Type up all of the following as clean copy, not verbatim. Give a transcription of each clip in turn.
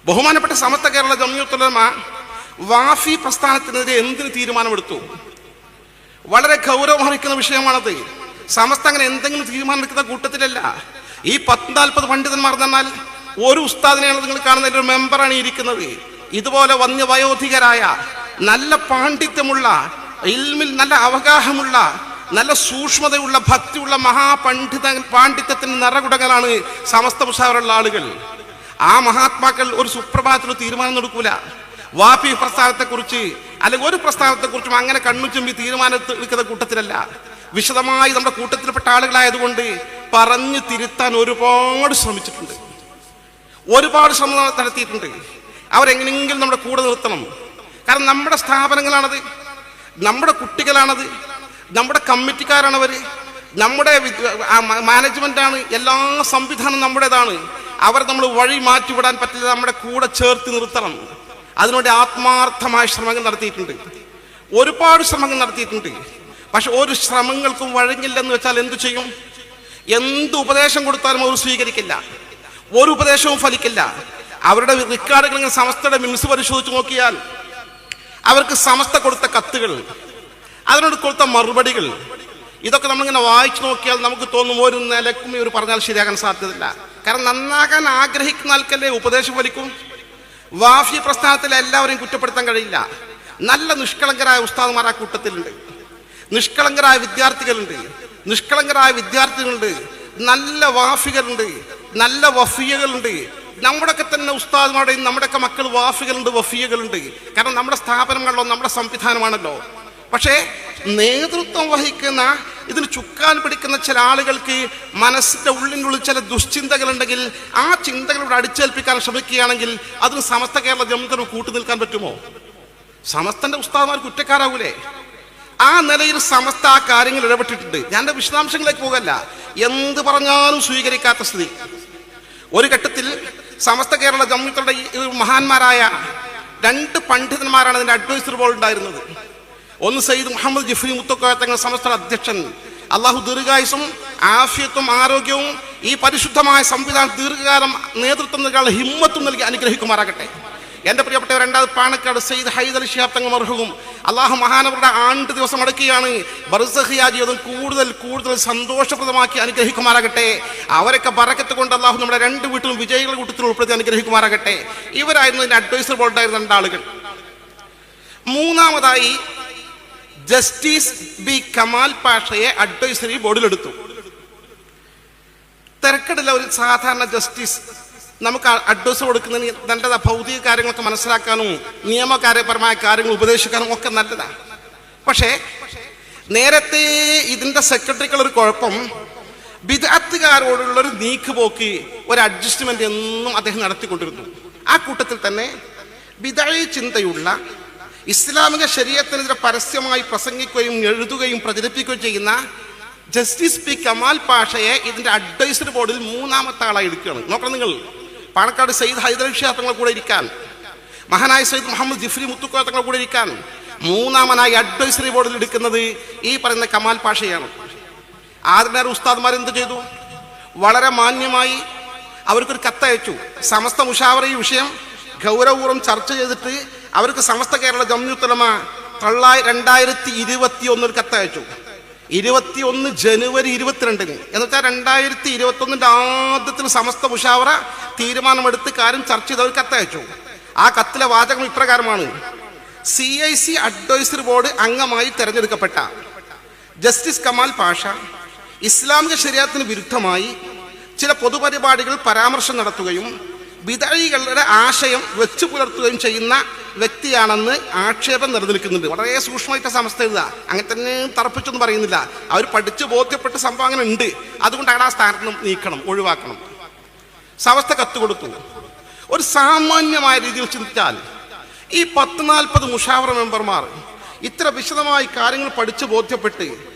ബഹുമാനപ്പെട്ട സമസ്ത കേരള ജംഇയ്യത്തുൽ ഉലമ വാഫി പ്രസ്ഥാനത്തിനെതിരെ എന്തിന് തീരുമാനമെടുത്തു? വളരെ ഗൗരവമർഹിക്കുന്ന വിഷയമാണത്. സമസ്ത അങ്ങനെ എന്തെങ്കിലും തീരുമാനം എടുക്കുന്ന കൂട്ടത്തിലല്ല. ഈ 40 പണ്ഡിതന്മാർ എന്നാൽ ഒരു ഉസ്താദിനെയാണ് നിങ്ങൾ കാണുന്ന ഒരു മെമ്പറാണ് ഇരിക്കുന്നത്. ഇതുപോലെ വന്യവയോധികരായ നല്ല പാണ്ഡിത്യമുള്ള, ഇൽമിൽ നല്ല അവഗാഹമുള്ള, നല്ല സൂക്ഷ്മതയുള്ള, ഭക്തിയുള്ള പാണ്ഡിത്യത്തിന് നിറകുടങ്ങളാണ് സമസ്ത മുശാവറയുള്ള ആളുകൾ. ആ മഹാത്മാക്കൾ ഒരു സുപ്രഭാതത്തിൽ തീരുമാനം എടുക്കൂല. വാഫി പ്രസ്ഥാനത്തെക്കുറിച്ച് അല്ലെങ്കിൽ ഒരു പ്രസ്ഥാനത്തെക്കുറിച്ചും അങ്ങനെ കണ്ണുചുമ്പി തീരുമാനം എടുക്കുന്ന കൂട്ടത്തിലല്ല. വിശദമായി നമ്മുടെ കൂട്ടത്തിൽപ്പെട്ട ആളുകളായതുകൊണ്ട് പറഞ്ഞു തിരുത്താൻ ഒരുപാട് ശ്രമിച്ചിട്ടുണ്ട്, ഒരുപാട് ശ്രമം നടത്തിയിട്ടുണ്ട്. അവരെങ്ങനെയെങ്കിലും നമ്മുടെ കൂടെ നിർത്തണം. കാരണം നമ്മുടെ സ്ഥാപനങ്ങളാണത്, നമ്മുടെ കുട്ടികളാണത്, നമ്മുടെ കമ്മിറ്റിക്കാരാണവർ, നമ്മുടെ മാനേജ്മെന്റാണ്, എല്ലാ സംവിധാനം നമ്മുടേതാണ്. അവർ നമ്മൾ വഴി മാറ്റിവിടാൻ പറ്റില്ല, നമ്മുടെ കൂടെ ചേർത്ത് നിർത്തണം. അതിനുവേണ്ടി ആത്മാർത്ഥമായ ശ്രമങ്ങൾ നടത്തിയിട്ടുണ്ട്, ഒരുപാട് ശ്രമങ്ങൾ നടത്തിയിട്ടുണ്ട്. പക്ഷെ ഒരു ശ്രമങ്ങൾക്കും വഴങ്ങില്ലെന്ന് വെച്ചാൽ എന്തു ചെയ്യും? എന്ത് ഉപദേശം കൊടുത്താലും അവർ സ്വീകരിക്കില്ല, ഒരു ഉപദേശവും ഫലിക്കില്ല. അവരുടെ റെക്കോർഡുകൾ സമസ്തയുടെ മിംസ് പരിശോധിച്ച് നോക്കിയാൽ അവർക്ക് സമസ്ത കൊടുത്ത കത്തുകൾ, അതിനോട് കൊടുത്ത മറുപടികൾ, ഇതൊക്കെ നമ്മളിങ്ങനെ വായിച്ചു നോക്കിയാൽ നമുക്ക് തോന്നും ഒരു നിലക്കും ഇവർ പറഞ്ഞാൽ ശരിയാകാൻ സാധ്യതയില്ല. കാരണം നന്നാകാൻ ആഗ്രഹിക്കുന്ന ആൾക്കല്ലേ ഉപദേശം ഫലിക്കും. വാഫി പ്രസ്ഥാനത്തിലെ എല്ലാവരെയും കുറ്റപ്പെടുത്താൻ കഴിയില്ല. നല്ല നിഷ്കളങ്കരായ ഉസ്താദുമാർ ആ കൂട്ടത്തിലുണ്ട്, നിഷ്കളങ്കരായ വിദ്യാർത്ഥികളുണ്ട്, നല്ല വാഫികളുണ്ട്, നല്ല വഫിയകളുണ്ട്. നമ്മുടെയൊക്കെ തന്നെ ഉസ്താദുമാരുടെയും നമ്മുടെയൊക്കെ മക്കൾ വാഫികളുണ്ട്, വഫിയകളുണ്ട്. കാരണം നമ്മുടെ സ്ഥാപനങ്ങളോ നമ്മുടെ സംവിധാനമാണല്ലോ. പക്ഷേ നേതൃത്വം വഹിക്കുന്ന, ഇതിന് ചുക്കാൻ പിടിക്കുന്ന ചില ആളുകൾക്ക് മനസ്സിന്റെ ഉള്ളിനുള്ളിൽ ചില ദുശ്ചിന്തകളുണ്ടെങ്കിൽ ആ ചിന്തകളോട് അടിച്ചേൽപ്പിക്കാൻ ശ്രമിക്കുകയാണെങ്കിൽ അതിന് സമസ്ത കേരള ജംഇയ്യത്തിന് കൂട്ടു നിൽക്കാൻ പറ്റുമോ? സമസ്തന്റെ ഉസ്താദുമാർ കുറ്റക്കാരാവൂലേ? ആ നിലയിൽ സമസ്ത ആ കാര്യങ്ങൾ ഇടപെട്ടിട്ടുണ്ട്. ഞാൻ എൻ്റെ വിശദാംശങ്ങളിലേക്ക് പോകല്ല. എന്ത് പറഞ്ഞാലും സ്വീകരിക്കാത്ത സ്ഥിതി. ഒരു ഘട്ടത്തിൽ സമസ്ത കേരള ജംഇയ്യത്തുടെ മഹാന്മാരായ 2 പണ്ഡിതന്മാരാണ് അതിന്റെ അഡ്വൈസറി ബോർഡ് ഉണ്ടായിരുന്നത്. ഒന്ന് സയ്യിദ് മുഹമ്മദ് ജിഫ്രി മുത്തക്കോയ തങ്ങൾ, സമസ്ത അധ്യക്ഷൻ. അള്ളാഹു ദീർഘായുസും ആഫിയത്തും ആരോഗ്യവും ഈ പരിശുദ്ധമായ സംവിധാനം ദീർഘകാലം നേതൃത്വം നൽകാനുള്ള ഹിമ്മത്തും നൽകി അനുഗ്രഹിക്കുമാറാകട്ടെ. എൻ്റെ പ്രിയപ്പെട്ടവർ, രണ്ടാമത് പാണക്കാട് സയ്യിദ് ഹൈദർ ശിഹാബ് തങ്ങൾ മർഹൂം. അള്ളാഹു മഹാനവരുടെ ആണ്ട് ദിവസം അടക്കുകയാണ്. ബർസഖിയ ജീവിതം കൂടുതൽ സന്തോഷപ്രദമാക്കി അനുഗ്രഹിക്കുമാറാകട്ടെ. അവരൊക്കെ ബറക്കത്ത് കൊണ്ട് അള്ളാഹു നമ്മുടെ 2 വീട്ടിലും വിജയികളുടെ കൂട്ടത്തിൽ ഉൾപ്പെടുത്തി അനുഗ്രഹിക്കുമാറാകട്ടെ. ഇവരായിരുന്നു ഇതിന്റെ അഡ്വൈസറി ബോർഡായിരുന്ന 2 ആളുകൾ. മൂന്നാമതായി ജസ്റ്റിസ് ബി കമാൽ പാഷയെ അഡ്വൈസറി ബോർഡിലെടുത്തു. തിരക്കടില്ല, ഒരു സാധാരണ ജസ്റ്റിസ് നമുക്ക് അഡ്വൈസ് കൊടുക്കുന്നതിന് നല്ലതാ. ഭൗതിക കാര്യങ്ങളൊക്കെ മനസ്സിലാക്കാനും നിയമകാര്യപരമായ കാര്യങ്ങൾ ഉപദേശിക്കാനും ഒക്കെ നല്ലതാണ്. പക്ഷേ നേരത്തെ ഇതിന്റെ സെക്രട്ടറിക്കുള്ളൊരു കുഴപ്പം, ബിദ്അത്തുകാരോടുള്ളൊരു നീക്കുപോക്ക്, ഒരു അഡ്ജസ്റ്റ്മെന്റ് എന്നും അദ്ദേഹം നടത്തിക്കൊണ്ടിരുന്നു. ആ കൂട്ടത്തിൽ തന്നെ ബിദ്അഈ ചിന്തയുള്ള, ഇസ്ലാമിക ശരീഅത്തിനെതിരെ പരസ്യമായി പ്രസംഗിക്കുകയും എഴുതുകയും പ്രചരിപ്പിക്കുകയും ചെയ്യുന്ന ജസ്റ്റിസ് പി കമാൽ പാഷയെ ഇതിന്റെ അഡ്വൈസറി ബോർഡിൽ 3ാമത്തെ ആളായി എടുക്കുകയാണ്. നോക്കണം നിങ്ങൾ, പാണക്കാട് സയ്യിദ് ഹൈദർ ശിഹാബ് തങ്ങൾ കൂടെ ഇരിക്കാൻ, മഹാനായ സയ്യിദ് മുഹമ്മദ് ജിഫ്രി മുത്തുക്കോയ തങ്ങൾ കൂടെ ഇരിക്കാൻ 3ാമനായി അഡ്വൈസറി ബോർഡിൽ എടുക്കുന്നത് ഈ പറയുന്ന കമാൽ പാഷയാണ്. ആദ്യം ഉസ്താദ്മാർ എന്ത് ചെയ്തു? വളരെ മാന്യമായി അവർക്കൊരു കത്തയച്ചു. സമസ്ത മുശാവറ ഈ വിഷയം ഗൗരവപൂർവ്വം ചർച്ച ചെയ്തിട്ട് അവർക്ക് സമസ്ത കേരള ജംഇയ്യത്തുൽ ഉലമ 2021 ഒരു കത്തയച്ചു. 21 ജനുവരി 22 എന്ന് വെച്ചാൽ 2021 ആദ്യത്തിൽ സമസ്ത മുശാവറ തീരുമാനമെടുത്ത് കാര്യം ചർച്ച ചെയ്ത് അവർ കത്തയച്ചു. ആ കത്തിലെ വാചകം ഇപ്രകാരമാണ്: CIC അഡ്വൈസറി ബോർഡ് അംഗമായി തെരഞ്ഞെടുക്കപ്പെട്ട ജസ്റ്റിസ് കമാൽ പാഷ ഇസ്ലാമിക ശരീഅത്തിന് വിരുദ്ധമായി ചില പൊതുപരിപാടികൾ പരാമർശം നടത്തുകയും ബിദ്അഈകളുടെ ആശയം വെച്ചു പുലർത്തുകയും ചെയ്യുന്ന വ്യക്തിയാണെന്ന് ആക്ഷേപം നിലനിൽക്കുന്നുണ്ട്. വളരെ സൂക്ഷ്മമായിട്ട് സമസ്ത എഴുതുക, അങ്ങനെ തന്നെ തറപ്പിച്ചൊന്നും പറയുന്നില്ല. അവർ പഠിച്ച് ബോധ്യപ്പെട്ട സംഭവം അങ്ങനെ ഉണ്ട്. അതുകൊണ്ടാണ് ആ സ്ഥാനത്ത് നിന്ന് നീക്കണം, ഒഴിവാക്കണം. സമസ്ത കത്ത് കൊടുത്തു. ഒരു സാമാന്യമായ രീതിയിൽ ചിന്തിച്ചാൽ ഈ 40-40 മുശാവറ മെമ്പർമാർ ഇത്ര വിശദമായി കാര്യങ്ങൾ പഠിച്ച് ബോധ്യപ്പെട്ട്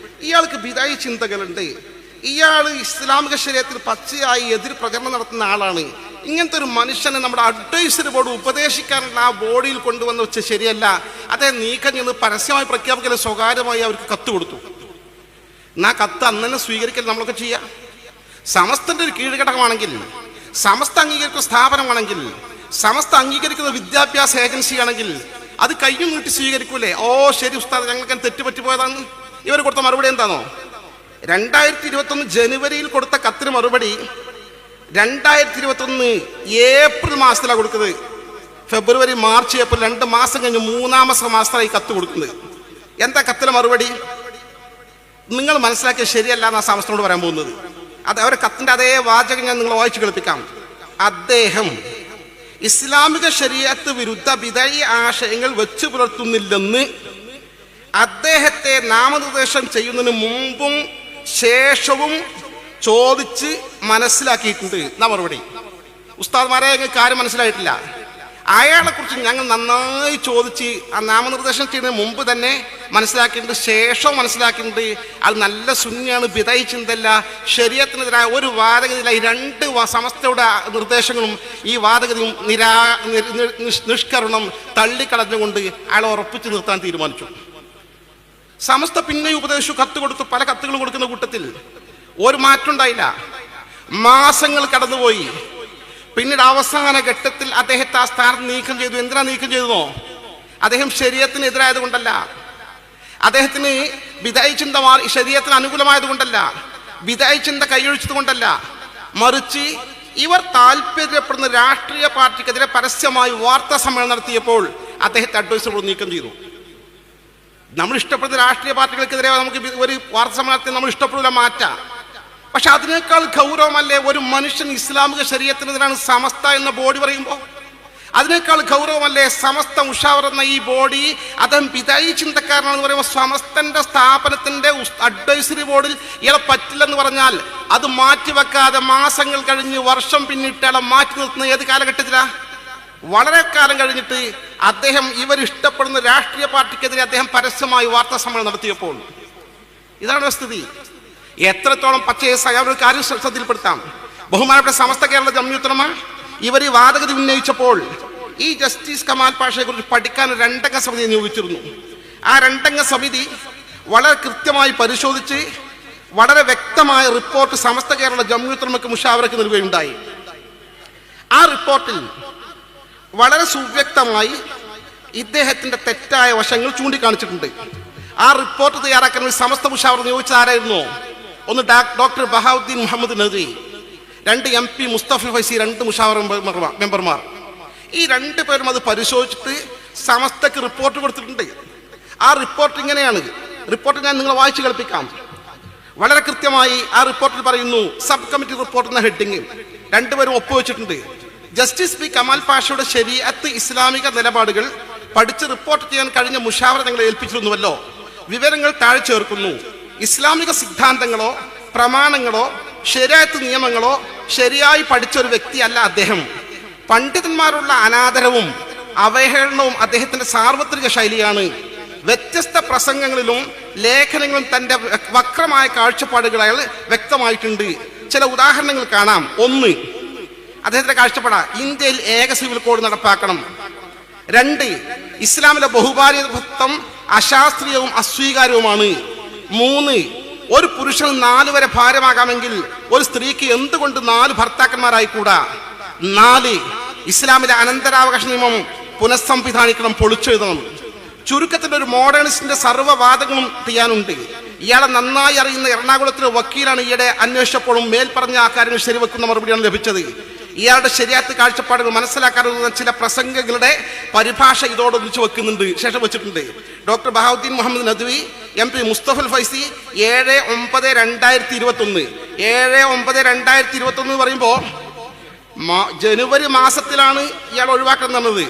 ഇയാൾക്ക് ബിദ്അഈ ചിന്തകളുണ്ട്, ഇയാൾ ഇസ്ലാമിക ശരീഅത്തിൽ പച്ചയായി എതിർ പ്രചരണം നടത്തുന്ന ആളാണ്, ഇങ്ങനത്തെ ഒരു മനുഷ്യനെ നമ്മുടെ അഡ്വൈസറി ബോർഡ് ഉപദേശിക്കാനുള്ള ആ ബോഡിയിൽ കൊണ്ടുവന്ന് വെച്ച് ശരിയല്ല, അദ്ദേഹം നീക്കം ചെന്ന് പരസ്യമായി പ്രഖ്യാപിക്കൽ സ്വകാര്യമായി അവർക്ക് കത്ത് കൊടുത്തു. എന്നാ കത്ത് അന്ന് തന്നെ സ്വീകരിക്കൽ നമ്മളൊക്കെ ചെയ്യാം. സമസ്തന്റെ ഒരു കീഴ്ഘടകമാണെങ്കിൽ, സമസ്ത അംഗീകരിക്കുന്ന സ്ഥാപനമാണെങ്കിൽ, സമസ്ത അംഗീകരിക്കുന്ന വിദ്യാഭ്യാസ ഏജൻസിയാണെങ്കിൽ അത് കയ്യും നീട്ടി സ്വീകരിക്കൂലേ? ഓ ശരി ഉസ്താദ്, ഞങ്ങൾക്ക് തെറ്റുപറ്റിപ്പോയതാണ്. ഇവർ കൊടുത്ത മറുപടി എന്താണോ? 2021 ജനുവരിയിൽ കൊടുത്ത കത്തിന് മറുപടി 2021 ഏപ്രിൽ മാസത്തിലാണ് കൊടുക്കുന്നത്. ഫെബ്രുവരി, മാർച്ച്, ഏപ്രിൽ 2 മാസം കഴിഞ്ഞ് 3-ാമത്തെ മാസത്തിലായി കത്ത് കൊടുക്കുന്നത്. എന്താ കത്തിലെ മറുപടി? നിങ്ങൾ മനസ്സിലാക്കിയ ശരിയല്ല എന്നാ സമസ്തനോട് പറയാൻ പോകുന്നത്. അത് അവരുടെ കത്തിന്റെ അതേ വാചകം ഞാൻ നിങ്ങളെ വായിച്ചു കേൾപ്പിക്കാം. അദ്ദേഹം ഇസ്ലാമിക ശരീഅത്ത് വിരുദ്ധ ബിദഈ ആശയങ്ങൾ വെച്ചു പുലർത്തുന്നില്ലെന്ന് അദ്ദേഹത്തെ നാമനിർദ്ദേശം ചെയ്യുന്നതിന് മുമ്പും ശേഷവും ചോദിച്ച് മനസ്സിലാക്കിയിട്ടുണ്ട് എന്നാ മറുപടി. ഉസ്താദ്മാരെ കാര്യം മനസ്സിലായിട്ടില്ല. അയാളെ കുറിച്ച് ഞങ്ങൾ നന്നായി ചോദിച്ച് ആ നാമനിർദ്ദേശം ചെയ്യുന്നതിന് മുമ്പ് തന്നെ മനസ്സിലാക്കിയിട്ടുണ്ട്, ശേഷവും മനസ്സിലാക്കിയിട്ടുണ്ട്. അത് നല്ല സുന്നിയാണ്, ബിദഈ ചിന്തല്ല, ശരീഅത്തിനെതിരായ ഒരു വാദഗതിയില്ല. ഈ 2 സമസ്തയുടെ നിർദ്ദേശങ്ങളും ഈ വാദഗതിയും നിഷ്കരണം തള്ളിക്കളഞ്ഞുകൊണ്ട് അയാളെ ഉറപ്പിച്ചു നിർത്താൻ തീരുമാനിച്ചു. സമസ്ത പിന്നെ ഉപദേശിച്ചു, കത്ത് കൊടുത്തു. പല കത്തുകൾ കൊടുക്കുന്ന കൂട്ടത്തിൽ ഒരു മാറ്റം ഉണ്ടായില്ല. മാസങ്ങൾ കടന്നുപോയി. പിന്നീട് അവസാന ഘട്ടത്തിൽ അദ്ദേഹത്തെ ആ സ്ഥാനത്ത് നീക്കം ചെയ്തു. എന്തിനാ നീക്കം ചെയ്തോ? അദ്ദേഹം ശരീഅത്തിന് എതിരായത് കൊണ്ടല്ല, അദ്ദേഹത്തിന് ബിദഈ ചിന്ത ശരീഅത്തിന് അനുകൂലമായത് കൊണ്ടല്ല, ബിദഈ ചിന്ത കൈയൊഴിച്ചത് കൊണ്ടല്ല, മറിച്ച് ഇവർ താല്പര്യപ്പെടുന്ന രാഷ്ട്രീയ പാർട്ടിക്കെതിരെ പരസ്യമായി വാർത്താ സമ്മേളനം നടത്തിയപ്പോൾ അദ്ദേഹത്തെ അഡ്വൈസറോട് നീക്കം ചെയ്തു. നമ്മൾ ഇഷ്ടപ്പെടുന്ന രാഷ്ട്രീയ പാർട്ടികൾക്കെതിരെ നമുക്ക് ഒരു വാർത്താ സമ്മേളനത്തിൽ നമ്മൾ ഇഷ്ടപ്പെടില്ല, മാറ്റാം. പക്ഷെ അതിനേക്കാൾ ഗൗരവമല്ലേ ഒരു മനുഷ്യൻ ഇസ്ലാമിക ശരീഅത്തിനെതിരാണ് സമസ്ത എന്ന ബോഡി പറയുമ്പോൾ? അതിനേക്കാൾ ഗൗരവമല്ലേ സമസ്ത മുഷാവറ എന്ന ഈ ബോഡി അദ്ദേഹം ബിദഈ ചിന്തക്കാരനാണെന്ന് പറയുമ്പോൾ സമസ്തന്റെ സ്ഥാപനത്തിന്റെ അഡ്വൈസറി ബോർഡിൽ ഇയാളെ പറ്റില്ലെന്ന് പറഞ്ഞാൽ അത് മാറ്റിവെക്കാതെ മാസങ്ങൾ കഴിഞ്ഞ് വർഷം പിന്നിട്ട് അയാളെ മാറ്റി നിർത്തുന്ന ഏത് കാലഘട്ടത്തിലാ? വളരെ കാലം കഴിഞ്ഞിട്ട് അദ്ദേഹം ഇവർ ഇഷ്ടപ്പെടുന്ന രാഷ്ട്രീയ പാർട്ടിക്കെതിരെ അദ്ദേഹം പരസ്യമായി വാർത്താ സമ്മേളനം നടത്തിയപ്പോൾ ഇതാണ് സ്ഥിതി. എത്രത്തോളം പച്ചയായ ഒരു കാര്യം ശ്രദ്ധയിൽപ്പെടുത്താം. ബഹുമാനപ്പെട്ട സമസ്ത കേരള ജംഇയ്യത്തുൽ ഉലമ ഇവർ ഈ വാദഗതി ഉന്നയിച്ചപ്പോൾ ഈ ജസ്റ്റിസ് കമാൽ പാഷയെ കുറിച്ച് പഠിക്കാൻ 2 അംഗ സമിതിയെ നിയോഗിച്ചിരുന്നു. ആ 2 അംഗ സമിതി വളരെ കൃത്യമായി പരിശോധിച്ച് വളരെ വ്യക്തമായ റിപ്പോർട്ട് സമസ്ത കേരള ജംഇയ്യത്തുൽ ഉലമക്ക് മുഷാവറയ്ക്ക് നൽകുകയുണ്ടായി. ആ റിപ്പോർട്ടിൽ വളരെ സുവ്യക്തമായി ഇദ്ദേഹത്തിന്റെ തെറ്റായ വശങ്ങൾ ചൂണ്ടിക്കാണിച്ചിട്ടുണ്ട്. ആ റിപ്പോർട്ട് തയ്യാറാക്കാൻ വേണ്ടി സമസ്ത മുഷാവറ നിയോഗിച്ചത് ആരായിരുന്നു? ഒന്ന് ഡോക്ടർ ബഹാവുദ്ദീൻ മുഹമ്മദ് നദ്വി, 2 MP മുസ്തഫ ഫൈസി, 2 മുഷാവറ മെമ്പർമാർ. ഈ 2 പേരും അത് പരിശോധിച്ചിട്ട് സമസ്തക്ക് റിപ്പോർട്ട് കൊടുത്തിട്ടുണ്ട്. ആ റിപ്പോർട്ട് ഇങ്ങനെയാണ്. റിപ്പോർട്ട് ഞാൻ നിങ്ങളെ വായിച്ചു കേൾപ്പിക്കാം. വളരെ കൃത്യമായി ആ റിപ്പോർട്ടിൽ പറയുന്നു, സബ് കമ്മിറ്റി റിപ്പോർട്ട് എന്ന ഹെഡിങ് 2 പേരും ഒപ്പുവെച്ചിട്ടുണ്ട്. ജസ്റ്റിസ് പി കമാൽ പാഷയുടെ ശരീഅത്ത് ഇസ്ലാമിക നിലപാടുകൾ പഠിച്ച് റിപ്പോർട്ട് ചെയ്യാൻ കഴിഞ്ഞ മുഷാവറ ഞങ്ങളെ ഏൽപ്പിച്ചിരുന്നുവല്ലോ. വിവരങ്ങൾ താഴെ ചേർക്കുന്നു. ഇസ്ലാമിക സിദ്ധാന്തങ്ങളോ പ്രമാണങ്ങളോ ശരീഅത്ത് നിയമങ്ങളോ ശരിയായി പഠിച്ച ഒരു വ്യക്തിയല്ല അദ്ദേഹം. പണ്ഡിതന്മാരുള്ള അനാദരവും അവഹേളനവും അദ്ദേഹത്തിന്റെ സാർവത്രിക ശൈലിയാണ്. വ്യത്യസ്ത പ്രസംഗങ്ങളിലും ലേഖനങ്ങളിലും തന്റെ വക്രമായ കാഴ്ചപ്പാടുകൾ അയാൾ വ്യക്തമായിട്ടുണ്ട്. ചില ഉദാഹരണങ്ങൾ കാണാം. 1, അദ്ദേഹത്തിന്റെ കാഴ്ചപ്പാട് ഇന്ത്യയിൽ ഏക സിവിൽ കോഡ് നടപ്പാക്കണം. 2, ഇസ്ലാമിലെ ബഹുഭാര്യത്വം അശാസ്ത്രീയവും അസ്വീകാര്യവുമാണ്. 3, ഒരു പുരുഷന് 4 വരെ ഭാര്യമാകാമെങ്കിൽ ഒരു സ്ത്രീക്ക് എന്തുകൊണ്ട് 4 ഭർത്താക്കന്മാരായിക്കൂടാ? 4, ഇസ്ലാമിലെ അനന്തരാവകാശ നിയമം പുനഃസംവിധാനിക്കണം, പൊളിച്ചെഴുതണം. ചുരുക്കത്തിൽ ഒരു മോഡേണിസ്റ്റിന്റെ സർവ്വവാദങ്ങളും ചെയ്യാനുണ്ട്. ഇയാളെ നന്നായി അറിയുന്ന എറണാകുളത്തിലെ വക്കീലാണ് ഈയിടെ അന്വേഷിച്ചപ്പോഴും മേൽപ്പറഞ്ഞ ആ കാര്യങ്ങൾ ശരിവെക്കുന്ന മറുപടിയാണ് ലഭിച്ചത്. ഇയാളുടെ ശരിയാത്ത കാഴ്ചപ്പാടുകൾ മനസ്സിലാക്കാനുള്ള ചില പ്രസംഗങ്ങളുടെ പരിഭാഷ ഇതോടൊന്നിച്ച് വെക്കുന്നുണ്ട്, ശേഷം വെച്ചിട്ടുണ്ട്. Doctor Bahauddeen Muhammad Nadvi, MP Mustafa Faizi, 7/9/2021. 7/9/2021 എന്ന് പറയുമ്പോൾ ജനുവരി മാസത്തിലാണ് ഇയാൾ ഒഴിവാക്കണം എന്നത്.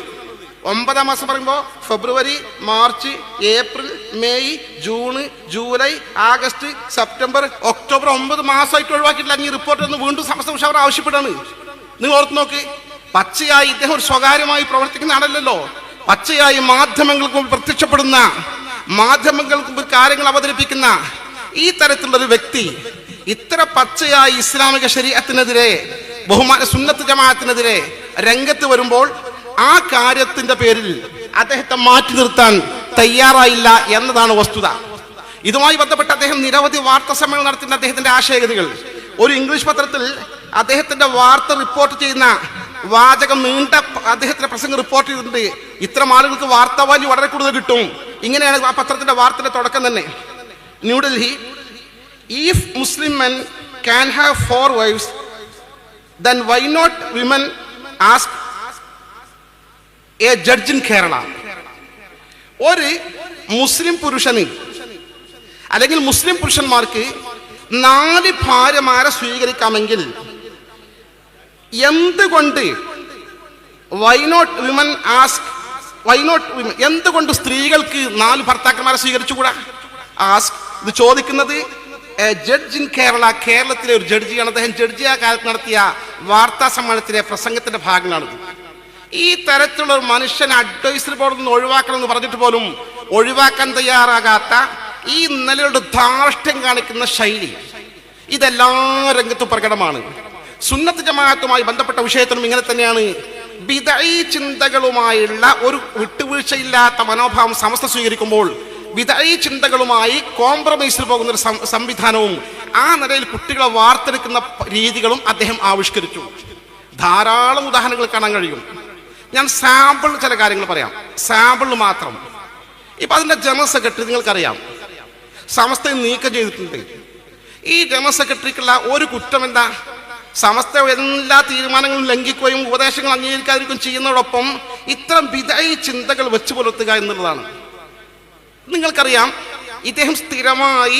9-ാം മാസം പറയുമ്പോൾ February, March, April, May, June, July, August, September, October 9 മാസമായിട്ട് ഒഴിവാക്കിയിട്ടില്ല. ഈ റിപ്പോർട്ട് ഒന്ന് വീണ്ടും സമസ്ത മുഷാവറ ആവശ്യപ്പെടാണ്. നിങ്ങൾ ഓർത്ത് നോക്ക്. പച്ചയായി ഇദ്ദേഹം ഒരു സ്വകാര്യമായി പ്രവർത്തിക്കുന്ന ആളല്ലല്ലോ. പച്ചയായി മാധ്യമങ്ങൾക്ക് പ്രത്യക്ഷപ്പെടുന്ന, മാധ്യമങ്ങൾക്ക് കാര്യങ്ങൾ അവതരിപ്പിക്കുന്ന ഈ തരത്തിലുള്ളൊരു വ്യക്തി ഇത്ര പച്ചയായി ഇസ്ലാമിക ശരീഅത്തിനെതിരെ, ബഹുമാന സുന്നത്ത് ജമാഅത്തിനെതിരെ രംഗത്ത് വരുമ്പോൾ ആ കാര്യത്തിന്റെ പേരിൽ അദ്ദേഹത്തെ മാറ്റി നിർത്താൻ തയ്യാറായില്ല എന്നതാണ് വസ്തുത. ഇതുമായി ബന്ധപ്പെട്ട് അദ്ദേഹം നിരവധി വാർത്താ സമ്മേളനം നടത്തുന്ന അദ്ദേഹത്തിന്റെ ആശയഗതികൾ ഒരു ഇംഗ്ലീഷ് പത്രത്തിൽ അദ്ദേഹത്തിന്റെ വാർത്ത റിപ്പോർട്ട് ചെയ്യുന്ന വാചകം നീണ്ട അദ്ദേഹത്തിന്റെ പ്രസംഗം റിപ്പോർട്ട് ചെയ്തിട്ടുണ്ട്. ഇത്തരം ആളുകൾക്ക് വാർത്താ വാല്യൂ വളരെ കൂടുതൽ കിട്ടും. ഇങ്ങനെയാണ് ആ പത്രത്തിന്റെ വാർത്തയുടെ തുടക്കം തന്നെ. New Delhi, if Muslim men can have 4 wives, then why not women ask a judge in Kerala? ഒരു മുസ്ലിം പുരുഷന് അല്ലെങ്കിൽ മുസ്ലിം പുരുഷന്മാർക്ക് 4 ഭാര്യമാരെ സ്വീകരിക്കാമെങ്കിൽ എന്തുകൊണ്ട് എന്തുകൊണ്ട് സ്ത്രീകൾക്ക് 4 ഭർത്താക്കന്മാരെ സ്വീകരിച്ചുകൂടാ? ഇത് ചോദിക്കുന്നത് ജഡ്ജ് ഇൻ കേരള, കേരളത്തിലെ ഒരു ജഡ്ജിയാണ്. അദ്ദേഹം ജഡ്ജിയായ കാലത്ത് നടത്തിയ വാർത്താ സമ്മേളനത്തിലെ പ്രസംഗത്തിന്റെ ഭാഗങ്ങളാണിത്. ഈ തരത്തിലുള്ള ഒരു മനുഷ്യനെ അഡ്വൈസറി ബോർഡിൽ നിന്ന് ഒഴിവാക്കണമെന്ന് പറഞ്ഞിട്ട് പോലും ഒഴിവാക്കാൻ തയ്യാറാകാത്ത ഈ നിലയുടെ ധാർഷ്ട്യം കാണിക്കുന്ന ശൈലി ഇതെല്ലാ രംഗത്തും പ്രകടമാണ്. സുന്നത്ത് ജമാഅത്തുമായി ബന്ധപ്പെട്ട വിഷയത്തിലും ഇങ്ങനെ തന്നെയാണ്. ബിദഈ ചിന്തകളുമായുള്ള ഒരു വിട്ടുവീഴ്ചയില്ലാത്ത മനോഭാവം സമസ്ത സ്വീകരിക്കുമ്പോൾ ബിദഈ ചിന്തകളുമായി കോംപ്രമൈസിൽ പോകുന്ന ഒരു സംവിധാനവും ആ നിലയിൽ കുട്ടികളെ വാർത്തെടുക്കുന്ന രീതികളും അദ്ദേഹം ആവിഷ്കരിച്ചു. ധാരാളം ഉദാഹരണങ്ങൾ കാണാൻ കഴിയും. ഞാൻ സാമ്പിൾ ചില കാര്യങ്ങൾ പറയാം, സാമ്പിൾ മാത്രം. ഇപ്പൊ അതിന്റെ ജനറൽ സെക്രട്ടറി നിങ്ങൾക്കറിയാം, സമസ്തയെ നീക്കം ചെയ്തിട്ടുണ്ട്. ഈ ജനറൽ സെക്രട്ടറിക്കുള്ള ഒരു കുറ്റം എന്താ? സമസ്ത എല്ലാ തീരുമാനങ്ങളും ലംഘിക്കുകയും ഉപദേശങ്ങൾ അംഗീകരിക്കാതിരിക്കുകയും ചെയ്യുന്നതോടൊപ്പം ഇത്തരം ബിദഈ ചിന്തകൾ വെച്ചു പുലർത്തുക എന്നുള്ളതാണ്. നിങ്ങൾക്കറിയാം, ഇദ്ദേഹം സ്ഥിരമായി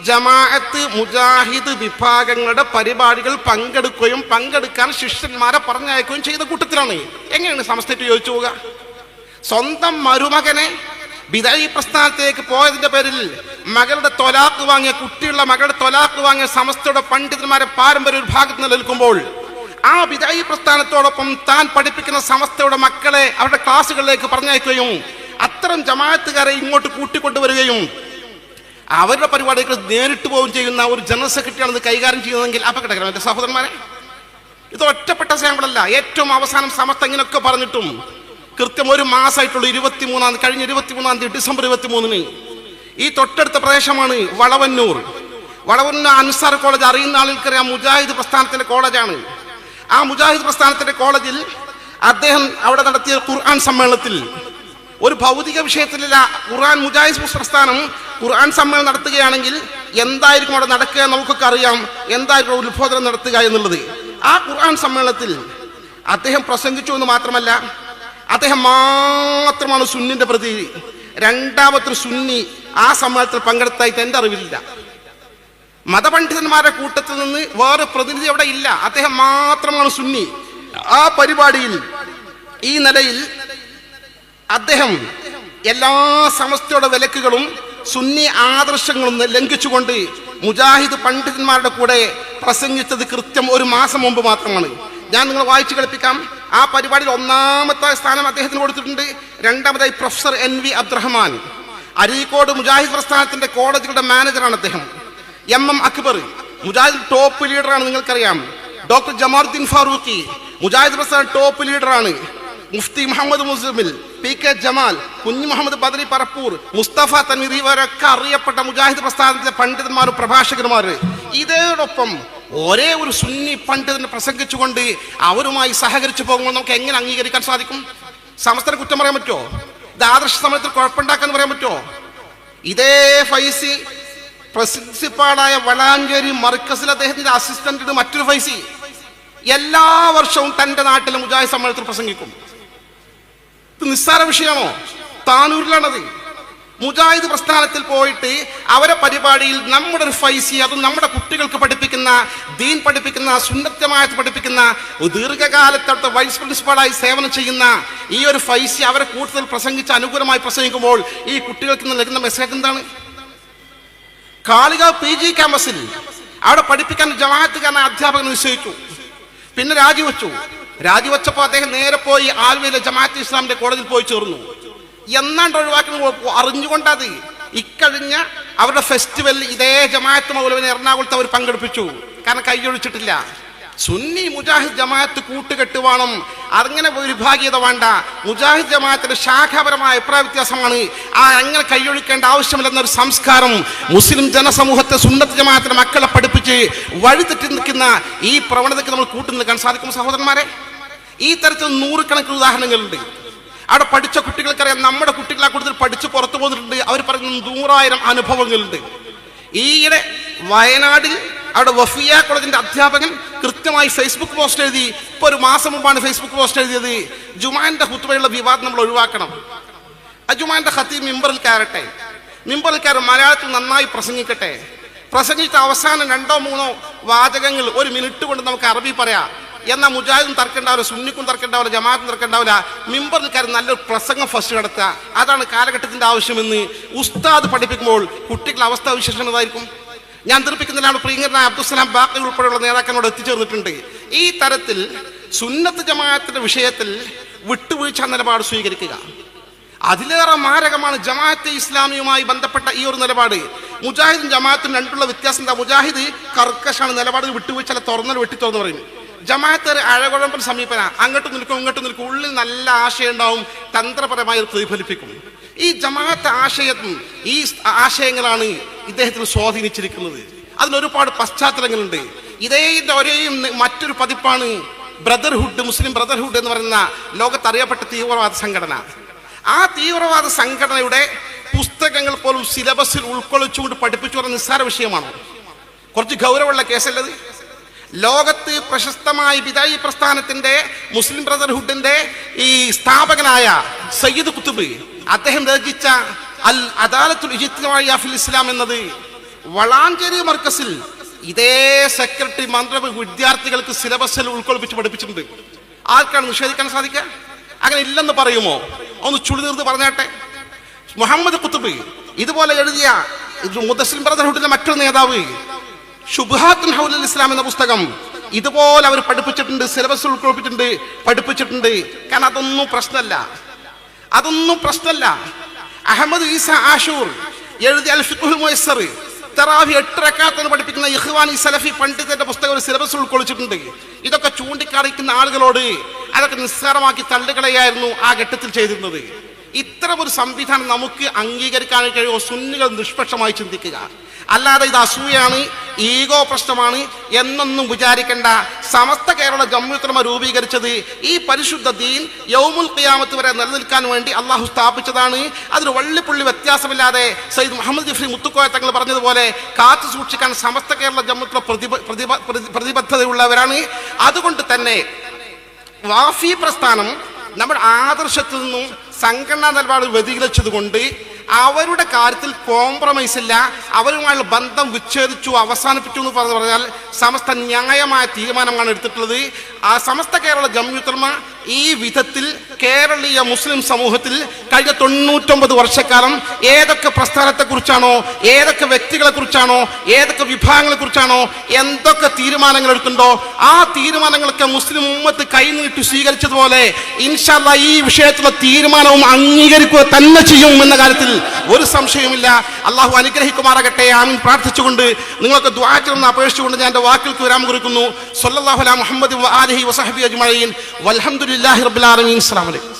ജമാഅത്ത് മുജാഹിദ് വിഭാഗങ്ങളുടെ പരിപാടികൾ പങ്കെടുക്കുകയും പങ്കെടുക്കാൻ ശിഷ്യന്മാരെ പറഞ്ഞയക്കുകയും ചെയ്ത കൂട്ടത്തിലാണ്. എങ്ങനെയാണ് സമസ്തയ്ക്ക് ചോദിച്ചു പോവുക? സ്വന്തം മരുമകനെ ബിദഈ പ്രസ്ഥാനത്തേക്ക് പോയതിന്റെ പേരിൽ മകളുടെ തൊലാക്ക് വാങ്ങിയ കുട്ടിയുള്ള മകളുടെ തൊലാക്ക് വാങ്ങിയ സമസ്തയുടെ പണ്ഡിതന്മാരെ പാരമ്പര്യ ഒരു ഭാഗത്ത് നിലനിൽക്കുമ്പോൾ ആ ബിദഈ പ്രസ്ഥാനത്തോടൊപ്പം താൻ പഠിപ്പിക്കുന്ന സമസ്തയുടെ മക്കളെ അവരുടെ ക്ലാസ്സുകളിലേക്ക് പറഞ്ഞയക്കുകയും അത്തരം ജമാഅത്തുകാരെ ഇങ്ങോട്ട് കൂട്ടിക്കൊണ്ടുവരികയും അവരുടെ പരിപാടികൾ നേരിട്ട് പോവുകയും ചെയ്യുന്ന ഒരു ജനറൽ സെക്രട്ടറിയാണ് ഇത് കൈകാര്യം ചെയ്യുന്നതെങ്കിൽ അപകടകരം. എന്റെ സഹോദരന്മാരെ, ഇത് ഒറ്റപ്പെട്ട സാമ്പിളല്ല. ഏറ്റവും അവസാനം സമസ്ത ഇങ്ങനെയൊക്കെ പറഞ്ഞിട്ടും കൃത്യം ഒരു മാസമായിട്ടുള്ളൂ. കഴിഞ്ഞ 23-ാം തീയതി ഡിസംബർ 23-ന് ഈ തൊട്ടടുത്ത പ്രദേശമാണ് വളവന്നൂർ അൻസാർ കോളേജ്. അറിയുന്ന ആളുകൾക്കറിയാം, മുജാഹിദ് പ്രസ്ഥാനത്തിന്റെ കോളേജാണ്. ആ മുജാഹിദ് പ്രസ്ഥാനത്തിന്റെ കോളേജിൽ അദ്ദേഹം അവിടെ നടത്തിയ ഖുർആൻ സമ്മേളനത്തിൽ ഒരു ഭൗതിക വിഷയത്തിലല്ല, മുജാഹിദ് പ്രസ്ഥാനം ഖുർആൻ സമ്മേളനം നടത്തുകയാണെങ്കിൽ എന്തായിരിക്കും അവിടെ നടക്കുക നമുക്കൊക്കെ അറിയാം. എന്തായിരിക്കും ഉത്ബോധനം നടത്തുക എന്നുള്ളത്. ആ ഖുർആൻ സമ്മേളനത്തിൽ അദ്ദേഹം പ്രസംഗിച്ചു എന്ന് മാത്രമല്ല, അദ്ദേഹം മാത്രമാണ് സുന്നിന്റെ പ്രതിനിധി. രണ്ടാമത്തെ സുന്നി ആ സമ്മേളനത്തിൽ പങ്കെടുത്തായിട്ട് എന്റെ അറിവില്ല. മതപണ്ഡിതന്മാരുടെ കൂട്ടത്തിൽ നിന്ന് വേറെ പ്രതിനിധി അവിടെ ഇല്ല. അദ്ദേഹം മാത്രമാണ് സുന്നി. ആ പരിപാടിയിൽ ഈ നിലയിൽ അദ്ദേഹം എല്ലാ സമസ്തയുടെ വിലക്കുകളും സുന്നി ആദർശങ്ങളും ലംഘിച്ചുകൊണ്ട് മുജാഹിദ് പണ്ഡിതന്മാരുടെ കൂടെ പ്രസംഗിച്ചത് കൃത്യം ഒരു മാസം മുമ്പ് മാത്രമാണ്. ഞാൻ നിങ്ങൾ വായിച്ചു കേൾപ്പിക്കാം. ആ പരിപാടിയിൽ 1-ാമത്തെ സ്ഥാനം അദ്ദേഹത്തിന് കൊടുത്തിട്ടുണ്ട്. 2-ാമതായി പ്രൊഫസർ NV അബ്ദുറഹ്മാൻ, അരീക്കോട് മുജാഹിദ് പ്രസ്ഥാനത്തിന്റെ കോളേജുകളുടെ മാനേജറാണ് അദ്ദേഹം. MM അക്ബർ മുജാഹിദ് ടോപ്പ് ലീഡറാണ്, നിങ്ങൾക്കറിയാം. ഡോക്ടർ ജമാലുദ്ദീൻ ഫാറൂഖി മുജാഹിദ് പ്രസ്ഥാന ടോപ്പ് ലീഡറാണ്. മുഫ്തി മുഹമ്മദ് മുസ്ലിമിൽ, PK ജമാൽ, കുഞ്ഞു മുഹമ്മദ് ബദരി പറപ്പൂർ, മുസ്തഫ തൻവീർ, ഇവരൊക്കെ അറിയപ്പെട്ട മുജാഹിദ് പ്രസ്ഥാനത്തിലെ പണ്ഡിതന്മാരും പ്രഭാഷകന്മാര്. ഇതോടൊപ്പം ഒരേ ഒരു സുന്നി പണ്ഡിതനെ പ്രസംഗിച്ചുകൊണ്ട് അവരുമായി സഹകരിച്ചു പോകുമ്പോൾ നമുക്ക് എങ്ങനെ അംഗീകരിക്കാൻ സാധിക്കും? സമസ്തനെ കുറ്റം പറയാൻ പറ്റുമോ? ഇത് ആദർശ സമയത്തിൽ കുഴപ്പമുണ്ടാക്കാന്ന് പറയാൻ പറ്റുമോ? ഇതേ ഫൈസി പ്രിൻസിപ്പാളായ വളാഞ്ചേരി മർക്കസിൽ അദ്ദേഹത്തിന്റെ അസിസ്റ്റന്റ് മറ്റൊരു ഫൈസി എല്ലാ വർഷവും തന്റെ നാട്ടിലെ മുജാഹിദ് സമ്മേളനത്തിൽ പ്രസംഗിക്കും. ഇത് നിസ്സാര വിഷയമാണോ? താനൂരിലാണത്. മുജാഹിദ് പ്രസ്ഥാനത്തിൽ പോയിട്ട് അവരെ പരിപാടിയിൽ നമ്മുടെ ഒരു ഫൈസി, അതും നമ്മുടെ കുട്ടികൾക്ക് പഠിപ്പിക്കുന്ന ദീൻ പഠിപ്പിക്കുന്ന സുന്നത്ത് ജമാഅത്ത് പഠിപ്പിക്കുന്ന ദീർഘകാലത്തെ വൈസ് പ്രിൻസിപ്പാളായി സേവനം ചെയ്യുന്ന ഈ ഒരു ഫൈസി അവരെ കൂടുതൽ പ്രസംഗിച്ച് അനുകൂലമായി പ്രസംഗിക്കുമ്പോൾ ഈ കുട്ടികൾക്ക് നൽകുന്ന മെസ്സേജ് എന്താണ്? കാളികാവ് PG ക്യാമ്പസിൽ അവിടെ പഠിപ്പിക്കാൻ ജമാഅത്തുകാരനെ അധ്യാപകനെ നിശ്ചയിച്ചു. പിന്നെ രാജിവെച്ചപ്പോൾ അദ്ദേഹം നേരെ പോയി ആലുവയിലെ ജമാഅത്ത് ഇസ്ലാമിന്റെ കോളേജിൽ പോയി ചേർന്നു. എന്നാണ്ട് ഒഴിവാക്കുന്നത് അറിഞ്ഞുകൊണ്ടത് ഇക്കഴിഞ്ഞ അവരുടെ ഫെസ്റ്റിവലിൽ ഇതേ ജമാഅത്ത് മൗലവിനെ എറണാകുളത്ത് അവർ പങ്കെടുപ്പിച്ചു. കാരണം കൈയൊഴിച്ചിട്ടില്ല. സുന്നി മുജാഹിദ് ജമാഅത്ത് കൂട്ടുകെട്ട് വേണം, അങ്ങനെ വിഭാഗീയത വേണ്ട. മുജാഹിദ് ജമാഅത്തിന്റെ ശാഖാപരമായ അഭിപ്രായ വ്യത്യാസമാണ്. അങ്ങനെ കൈയൊഴിക്കേണ്ട ആവശ്യമില്ലെന്നൊരു സംസ്കാരം മുസ്ലിം ജനസമൂഹത്തെ സുന്നത്ത് ജമാഅത്തിന്റെ മക്കളെ പഠിപ്പിച്ച് വഴിതെറ്റി നിൽക്കുന്ന ഈ പ്രവണതയ്ക്ക് നമ്മൾ കൂട്ടു നിൽക്കാൻ സാധിക്കും. സഹോദരന്മാരെ, ഈ തരത്തിൽ നൂറുകണക്കിന് ഉദാഹരണങ്ങളുണ്ട്. അവിടെ പഠിച്ച കുട്ടികൾക്കറിയാം, നമ്മുടെ കുട്ടികൾ ആ കൂടുതൽ പഠിച്ച് പുറത്തു പോന്നിട്ടുണ്ട്. അവർ പറയുന്ന 100,000 അനുഭവങ്ങളുണ്ട്. ഈയിടെ വയനാട്ടിൽ അവിടെ വഫിയ കോളേജിന്റെ അധ്യാപകൻ കൃത്യമായി ഫേസ്ബുക്ക് പോസ്റ്റ് എഴുതി. ഇപ്പൊ ഒരു മാസം മുമ്പാണ് ഫേസ്ബുക്ക് പോസ്റ്റ് എഴുതിയത്, ജുമാന്റെ ഖുത്ബയുള്ള വിവാദം നമ്മൾ ഒഴിവാക്കണം. ജുമാന്റെ ഖത്തീബ് മിമ്പറിൽ കയറട്ടെ, മിമ്പറിൽ കയറി മലയാളത്തിൽ നന്നായി പ്രസംഗിക്കട്ടെ. പ്രസംഗിച്ച അവസാനം 2-3 വാചകങ്ങൾ 1 മിനിറ്റ് കൊണ്ട് നമുക്ക് അറബി പറയാം. എന്നാൽ മുജാഹിദും തർക്കണ്ടാവില്ല, സുന്നിക്കും തർക്കണ്ടാവില്ല, ജമാഅത്തും തർക്കണ്ടാവില്ല. മിമ്പറിൽ കയറി നല്ലൊരു പ്രസംഗം ഫസ്റ്റ് നടത്തുക, അതാണ് കാലഘട്ടത്തിന്റെ ആവശ്യമെന്ന് ഉസ്താദ് പഠിപ്പിക്കുമ്പോൾ കുട്ടികളുടെ അവസ്ഥ വിശേഷം എന്തായിരിക്കും? ഞാൻ തീർപ്പിക്കുന്നതിനാണ് പ്രിയങ്കരനായ അബ്ദുസ്സലാം ബാക്കി ഉൾപ്പെടെയുള്ള നേതാക്കളോട് എത്തിച്ചേർന്നിട്ടുണ്ട്. ഈ തരത്തിൽ സുന്നത്ത് ജമാഅത്തിന്റെ വിഷയത്തിൽ വിട്ടുവീഴ്ച നിലപാട് സ്വീകരിക്കുക. അതിലേറെ മാരകമാണ് ജമാഅത്തെ ഇസ്ലാമിയുമായി ബന്ധപ്പെട്ട ഈ ഒരു നിലപാട്. മുജാഹിദും ജമാഅത്തും രണ്ടുള്ള വ്യത്യാസം എന്താ? മുജാഹിദ് കർക്കശാണ്, നിലപാട് വിട്ടുവീഴ്ച തുറന്നൽ വെട്ടിത്തുറന്ന് പറയും. ജമാഅത്ത് അഴകുഴമ്പൻ സമീപന, അങ്ങോട്ടും നിൽക്കും ഇങ്ങോട്ടും നിൽക്കും, ഉള്ളിൽ നല്ല ആശയം ഉണ്ടാവും, തന്ത്രപരമായി പ്രതിഫലിപ്പിക്കും. ഈ ജമാഅത്ത് ആശയത്തും ഈ ആശയങ്ങളാണ് ഇദ്ദേഹത്തിന് സ്വാധീനിച്ചിരിക്കുന്നത്. അതിനൊരുപാട് പശ്ചാത്തലങ്ങളുണ്ട്. ഇതേന്റെ ഒരേയും മറ്റൊരു പതിപ്പാണ് ബ്രദർഹുഡ്, മുസ്ലിം ബ്രദർഹുഡ് എന്ന് പറയുന്ന ലോകത്തറിയപ്പെട്ട തീവ്രവാദ സംഘടന. ആ തീവ്രവാദ സംഘടനയുടെ പുസ്തകങ്ങൾ പോലും സിലബസിൽ ഉൾക്കൊള്ളിച്ചുകൊണ്ട് പഠിപ്പിച്ചു പറഞ്ഞ നിസ്സാര വിഷയമാണ്. കുറച്ച് ഗൗരവമുള്ള കേസല്ലത്. ലോകത്ത് പ്രശസ്തമായ ബിദായി പ്രസ്ഥാനത്തിന്റെ മുസ്ലിം ബ്രദർഹുഡിന്റെ ഈ സ്ഥാപകനായ സയ്യിദ് കുത്തുബ് അദ്ദേഹം രചിച്ച അൽ അദാലത്തുൽ ഇജ്തിമാഇയ്യ ഫിൽ ഇസ്ലാം എന്നത് വളാഞ്ചേരി മർക്കസിൽ ഇതേ സെക്രട്ടറി മന്ത്രി വിദ്യാർത്ഥികൾക്ക് സിലബസിൽ ഉൾക്കൊള്ളിപ്പിച്ച് പഠിപ്പിച്ചിട്ടുണ്ട്. ആർക്കാണ് നിഷേധിക്കാൻ സാധിക്കുക? അങ്ങനെ ഇല്ലെന്ന് പറയുമോ? ഒന്ന് ചുളി നിർത്ത് പറഞ്ഞാട്ടെ. മുഹമ്മദ് കുത്തുബ് ഇതുപോലെ എഴുതിയ മുസ്ലിം ബ്രദർഹുഡിന്റെ മറ്റൊരു നേതാവ് ശുബ്ഹാത്തുൻ ഹൗലൽ ഇസ്ലാം എന്ന പുസ്തകം ഇതുപോലെ അവർ പഠിപ്പിച്ചിട്ടുണ്ട്, സിലബസ് ഉൾക്കൊള്ളിപ്പിച്ചിട്ടുണ്ട്, പഠിപ്പിച്ചിട്ടുണ്ട്. കാരണം അതൊന്നും പ്രശ്നമല്ല, അതൊന്നും പ്രശ്നമല്ല. അഹമ്മദ് ഈസ ആഷൂർ എഴുതിയ അൽ ഫിഖ്ഹുൽ മുയസ്സർ തറാവി 8 റക്അത്ത് പഠിപ്പിക്കുന്ന ഇഖ്വാനി സലഫി പണ്ഡിതന്റെ പുസ്തകം ഒരു സിലബസ് ഉൾക്കൊള്ളിച്ചിട്ടുണ്ട്. ഇതൊക്കെ ചൂണ്ടിക്കാണിക്കുന്ന ആളുകളോട് അതൊക്കെ നിസ്സാരമാക്കി തള്ളുകളയായിരുന്നു ആ ഘട്ടത്തിൽ ചെയ്തിരുന്നത്. ഇത്തരം ഒരു സംവിധാനം നമുക്ക് അംഗീകരിക്കാൻ കഴിയുമോ? സുന്നികൾ നിഷ്പക്ഷമായി ചിന്തിക്കുക. അല്ലാതെ ഇത് അസൂയാണ്, ഈഗോ പ്രശ്നമാണ് എന്നൊന്നും വിചാരിക്കേണ്ട. സമസ്ത കേരള ജംഇയ്യത്തുൽ ഉലമ രൂപീകരിച്ചത് ഈ പരിശുദ്ധ ദീൻ യൗമുൽ ഖിയാമത്ത് വരെ നിലനിൽക്കാൻ വേണ്ടി അള്ളാഹു സ്ഥാപിച്ചതാണ്. അതിന് വള്ളിപ്പുള്ളി വ്യത്യാസമില്ലാതെ സയ്യിദ് മുഹമ്മദ് ജിഫ്രി മുത്തുക്കോയ തങ്ങൾ പറഞ്ഞതുപോലെ കാത്തു സൂക്ഷിക്കാൻ സമസ്ത കേരള ജംഇയ്യത്തുൽ ഉലമ പ്രതിബദ്ധതയുള്ളവരാണ്. അതുകൊണ്ട് തന്നെ വാഫി പ്രസ്ഥാനം നമ്മുടെ ആദർശത്തിൽ നിന്നും സംഘടനാ നിലപാട് വ്യതിചലിച്ചത് കൊണ്ട് അവരുടെ കാര്യത്തിൽ കോംപ്രമൈസ് ഇല്ല. അവരുമായുള്ള ബന്ധം വിച്ഛേദിച്ചു, അവസാനിപ്പിച്ചു എന്ന് പറഞ്ഞാൽ സമസ്ത ന്യായമായ തീരുമാനമാണ് എടുത്തിട്ടുള്ളത്. ആ സമസ്ത കേരള ജംഇയ്യത്തുൽ ഉലമ ഈ വിധത്തിൽ കേരളീയ മുസ്ലിം സമൂഹത്തിൽ കഴിഞ്ഞ 99 വർഷക്കാലം ഏതൊക്കെ പ്രസ്ഥാനത്തെക്കുറിച്ചാണോ, ഏതൊക്കെ വ്യക്തികളെ കുറിച്ചാണോ, ഏതൊക്കെ വിഭാഗങ്ങളെ കുറിച്ചാണോ എന്തൊക്കെ തീരുമാനങ്ങൾ എടുത്തുണ്ടോ ആ തീരുമാനങ്ങളൊക്കെ മുസ്ലിം ഉമ്മത്ത് കൈനീട്ടി സ്വീകരിച്ചതുപോലെ ഇൻഷാ അല്ലാഹ് ഈ വിഷയത്തിലുള്ള തീരുമാനവും അംഗീകരിക്കുക തന്നെ ചെയ്യും എന്ന കാര്യത്തിൽ ഒരു സംശയവുമില്ല. അള്ളാഹു അനുഗ്രഹിക്കുമാറാകട്ടെ. ആമീൻ പ്രാർത്ഥിച്ചുകൊണ്ട് നിങ്ങൾക്ക് ദുആ ചെയ്യണമെന്ന് അപേക്ഷിച്ചുകൊണ്ട് ഞാൻ എൻ്റെ വാക്കുകൾക്ക് വിരാമം കുറിക്കുന്നു. സ്വല്ലല്ലാഹു അലാ മുഹമ്മദ് വ ആലിഹി വസഹബിഹി അജ്മഈൻ വൽഹംദുലില്ലാഹി റബ്ബിൽ ആലമീൻ. അസ്സലാമു അലൈക്കും.